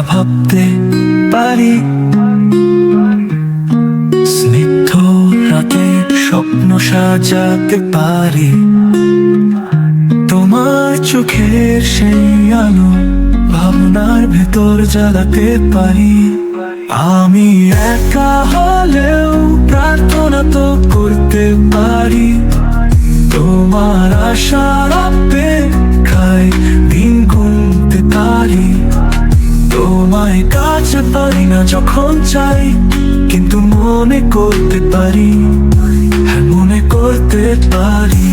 কথা ভাবতে পারি, স্নিগ্ধ রাতে স্বপ্ন সাজাতে পারি। তোমার চোখের সেই আলো ভাবনার ভেতর জ্বালাতে পারি। আমি একা হলেও প্রার্থনা তো করতে পারি। তোমার আশার অপেক্ষায় দিন গুনতে পারি। তোমায় কাছে পারি না যখন চাই, কিন্তু মনে করতে পারি, হ্যাঁ মনে করতে পারি।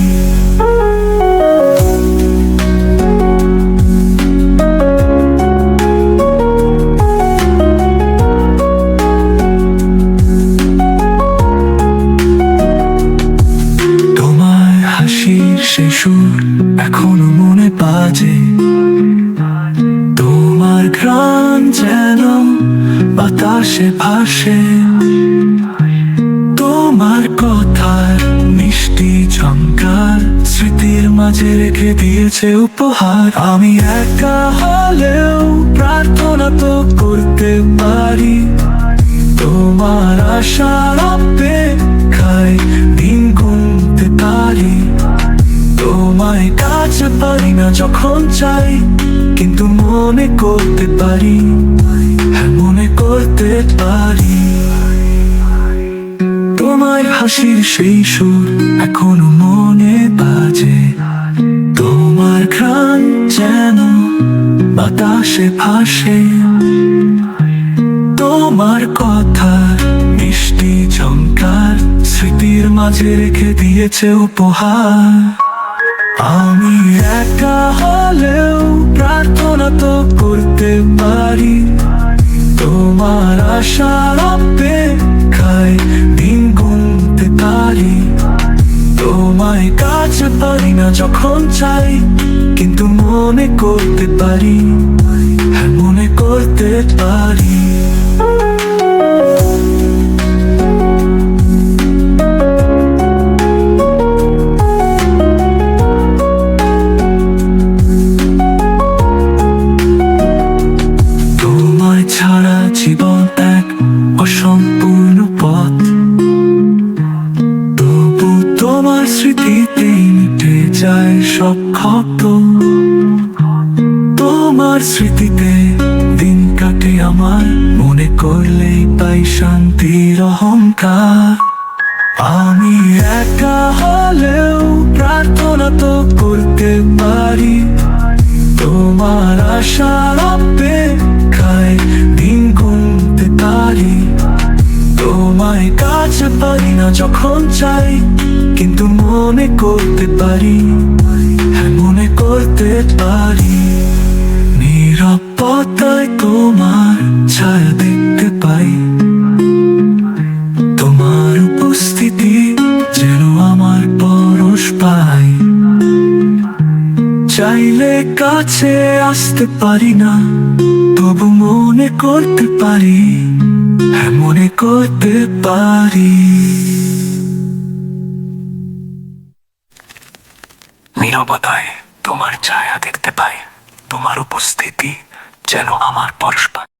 সেই সুর এখনো মনে বাজে, তোমার ঘ্রাণ যেন বাতাসে ভাসে। তোমার কথার মিষ্টি ঝংকার স্মৃতির মাঝে রেখে দিয়েছে উপহার। আমি একা হলেও প্রার্থনা তো করতে পারি। তোমার আশার অপেক্ষায় দিন গুনতে পারি। তোমায় কাছে পারি না যখন চাই, কিন্তু মনে করতে পারি, হ্যাঁ মনে করতে পারি। তোমার হাসির সেই সুর এখনো মনে বাজে, তোমার ঘ্রাণ যেন বাতাসে ভাসে। তোমার কথার মিষ্টি ঝংকার স্মৃতির মাঝে রেখে দিয়েছে উপহার। আমি একা হলেও প্রার্থনা তো করতে পারি। তোমার আশার অপেক্ষায় দিন গুনতে পারি। তোমায় কাছে পারি না যখন চাই, কিন্তু মনে করতে পারি, হ্যাঁ মনে করতে পারি। ছাড়া জীবন এক অসম্পূর্ণ পথ, তবু তোমার স্মৃতিতেই মিটে যায় সব ক্ষত। তোমার স্মৃতিতে দিন কাটে আমার, মনে করলেই পাই শান্তির অহংকার। আমি একা হলেও প্রার্থনা তো করতে পারি। তোমার আশার অপেক্ষায় দিন গুনতে পারি। তোমায় কাছে পারি না যখন চাই, কিন্তু মনে করতে পারি, হ্যাঁ মনে করতে পারি। নিরাপত্তায় তোমার ছায়া দেখতে পাই। তোমার উপস্থিতি যেন আমার পরশ পাই। চাইলে কাছে আসতে পারি না, তবু মনে করতে পারি, হ্যাঁ মনে করতে পারি। নীরবতায় তোমার ছায়া দেখতে পাই। তোমার উপস্থিতি যেন আমার পরশ পাই।